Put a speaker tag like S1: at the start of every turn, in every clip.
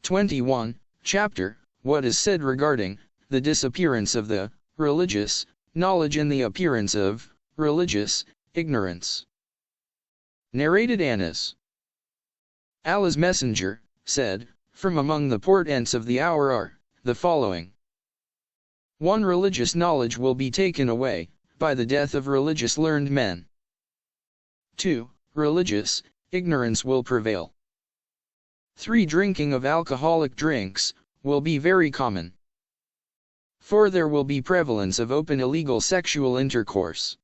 S1: 21. Chapter, what is said regarding the disappearance of the religious knowledge and the appearance of religious ignorance. Narrated Anas. Allah's Messenger said, from among the portents of the hour are the following. 1. Religious knowledge will be taken away by the death of religious learned men. 2. Religious ignorance will prevail. 3. Drinking of alcoholic drinks will be very common. 4. There will be prevalence of open illegal sexual intercourse.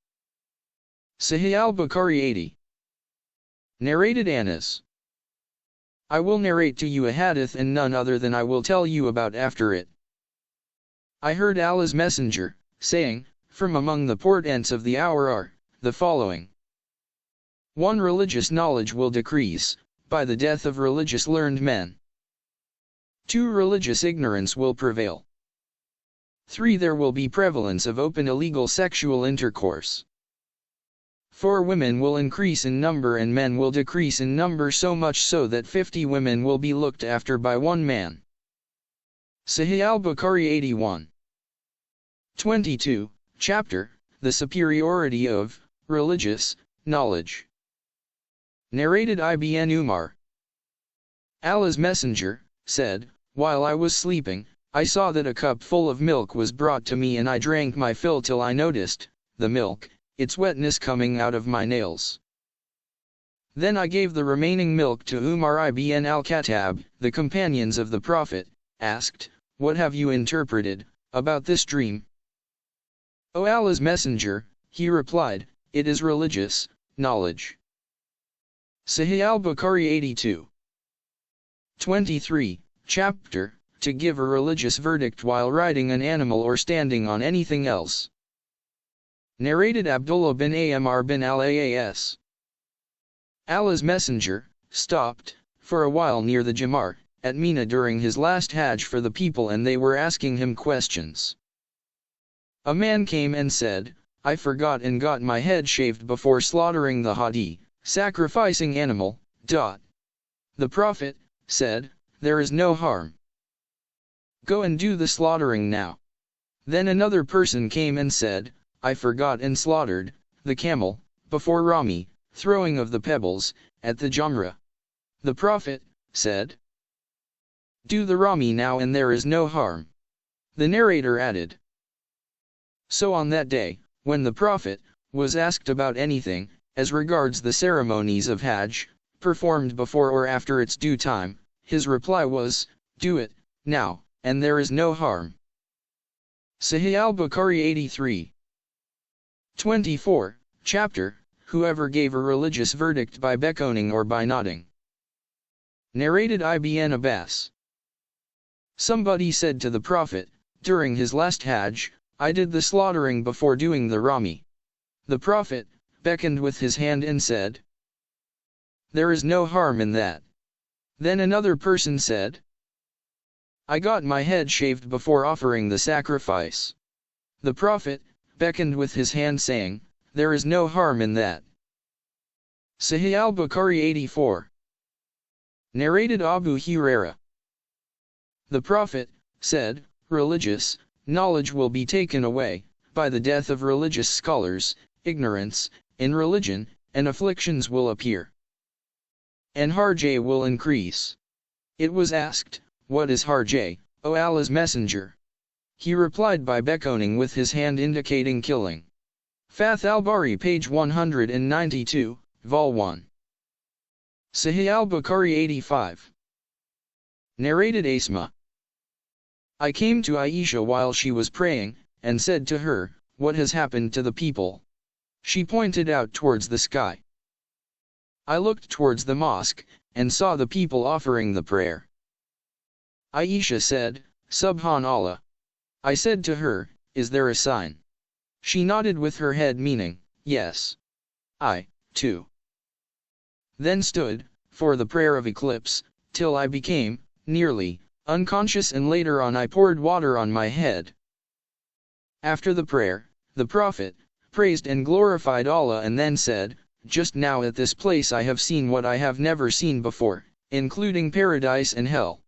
S1: Sahih al-Bukhari 80. Narrated Anas. I will narrate to you a hadith and none other than I will tell you about after it. I heard Allah's Messenger saying, from among the portents of the hour are the following. 1. Religious knowledge will decrease by the death of religious learned men. 2. Religious ignorance will prevail. 3. There will be prevalence of open illegal sexual intercourse. 4. Women will increase in number and men will decrease in number, so much so that 50 women will be looked after by one man. Sahih al-Bukhari 81. 22. Chapter, the superiority of religious knowledge. Narrated Ibn Umar. Allah's Messenger said, while I was sleeping, I saw that a cup full of milk was brought to me and I drank my fill till I noticed the milk, its wetness coming out of my nails. Then I gave the remaining milk to Umar ibn al-Khattab. The companions of the Prophet asked, what have you interpreted about this dream? O Allah's Messenger, he replied, it is religious knowledge. Sahih al-Bukhari 82. 23. Chapter, to give a religious verdict while riding an animal or standing on anything else. Narrated Abdullah bin Amr bin al-As. Allah's Messenger stopped for a while near the Jamar at Mina during his last Hajj for the people, and they were asking him questions. A man came and said, I forgot and got my head shaved before slaughtering the hadi, sacrificing animal. The Prophet said, there is no harm. Go and do the slaughtering now. Then another person came and said, I forgot and slaughtered the camel before Rami, throwing of the pebbles at the Jamra. The Prophet said, do the Rami now and there is no harm. The narrator added. So on that day, when the Prophet was asked about anything, as regards the ceremonies of Hajj, performed before or after its due time, his reply was, do it now, and there is no harm. Sahih al-Bukhari 83. 24. Chapter, whoever gave a religious verdict by beckoning or by nodding. Narrated Ibn Abbas. Somebody said to the Prophet, during his last Hajj, I did the slaughtering before doing the Rami. The Prophet beckoned with his hand and said, there is no harm in that. Then another person said, I got my head shaved before offering the sacrifice. The Prophet beckoned with his hand saying, there is no harm in that. Sahih al-Bukhari 84. Narrated Abu Hurairah. The Prophet said, religious knowledge will be taken away by the death of religious scholars, ignorance in religion, and afflictions will appear. And harj will increase. It was asked, what is harj, O Allah's Messenger? He replied by beckoning with his hand indicating killing. Fath al-Bari page 192, vol 1. Sahih al-Bukhari 85. Narrated Asma. I came to Aisha while she was praying, and said to her, what has happened to the people? She pointed out towards the sky. I looked towards the mosque, and saw the people offering the prayer. Aisha said, Subhanallah. I said to her, is there a sign? She nodded with her head meaning, yes. I, too. Then stood, for the prayer of eclipse, till I became, nearly, unconscious, and later on I poured water on my head. After the prayer, the Prophet praised and glorified Allah and then said, just now at this place I have seen what I have never seen before, including paradise and hell.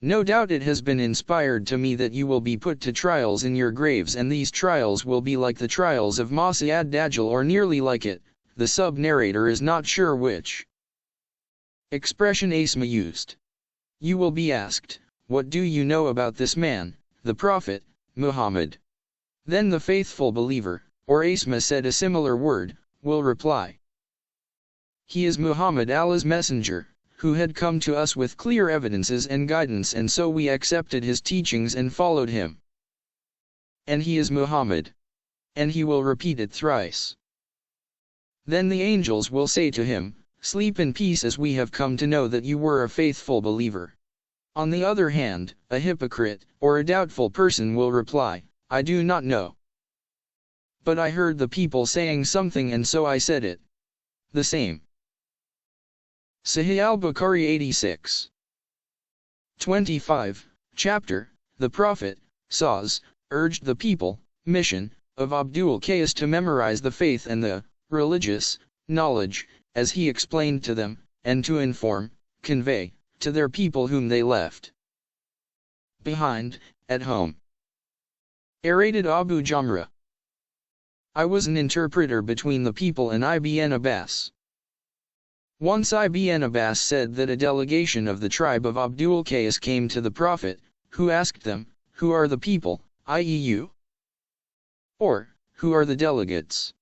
S1: No doubt it has been inspired to me that you will be put to trials in your graves, and these trials will be like the trials of Masih ad-Dajjal or nearly like it. The sub-narrator is not sure which expression Asma used. You will be asked, what do you know about this man, the Prophet, Muhammad? Then the faithful believer, or Asma said a similar word, will reply. He is Muhammad, Allah's messenger, who had come to us with clear evidences and guidance, and so we accepted his teachings and followed him. And he is Muhammad. And he will repeat it thrice. Then the angels will say to him, sleep in peace, as we have come to know that you were a faithful believer. On the other hand, a hypocrite, or a doubtful person will reply, I do not know. But I heard the people saying something and so I said it. The same. Sahih al-Bukhari 86. 25, chapter, the Prophet, Saz, urged the people, mission, of Abdul Qais to memorize the faith and the religious knowledge, as he explained to them, and to inform, convey, to their people whom they left behind, at home. Narrated Abu Jamrah. I was an interpreter between the people and Ibn Abbas. Once Ibn Abbas said that a delegation of the tribe of Abdul Qais came to the Prophet, who asked them, who are the people, i.e. you? Or, who are the delegates?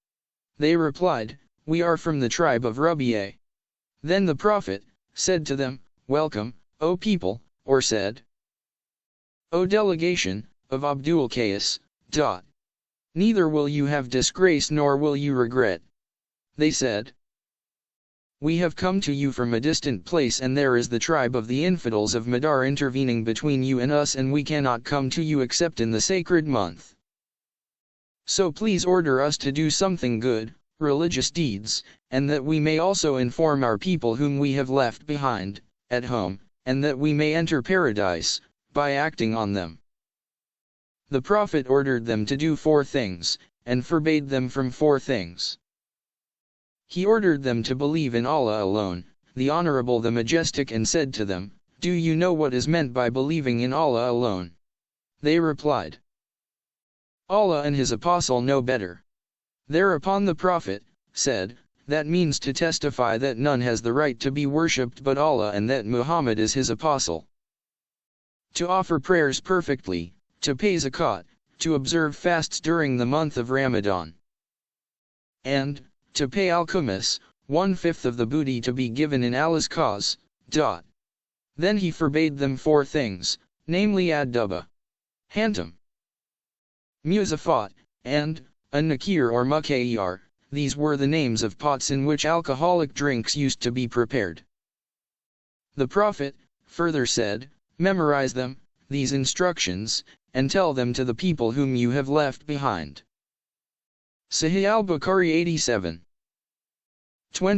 S1: They replied, we are from the tribe of Rabi'a. Then the Prophet said to them, welcome, O people, or said, O delegation of Abdul Qais. Neither will you have disgrace nor will you regret. They said, we have come to you from a distant place, and there is the tribe of the infidels of Madar intervening between you and us, and we cannot come to you except in the sacred month. So please order us to do something good, religious deeds, and that we may also inform our people whom we have left behind, at home, and that we may enter paradise, by acting on them. The Prophet ordered them to do 4 things, and forbade them from 4 things. He ordered them to believe in Allah alone, the Honorable, the Majestic, and said to them, do you know what is meant by believing in Allah alone? They replied, Allah and His Apostle know better. Thereupon the Prophet said, that means to testify that none has the right to be worshipped but Allah, and that Muhammad is His Apostle. To offer prayers perfectly, to pay zakat, to observe fasts during the month of Ramadan, and to pay al-Khumus, 1/5 of the booty to be given in Allah's cause. Then he forbade them 4 things, namely ad-duba, hantam, muzafat, and an-nakir or mukayyar. These were the names of pots in which alcoholic drinks used to be prepared. The Prophet further said, memorize them, these instructions, and tell them to the people whom you have left behind. Sahih al-Bukhari 87. 20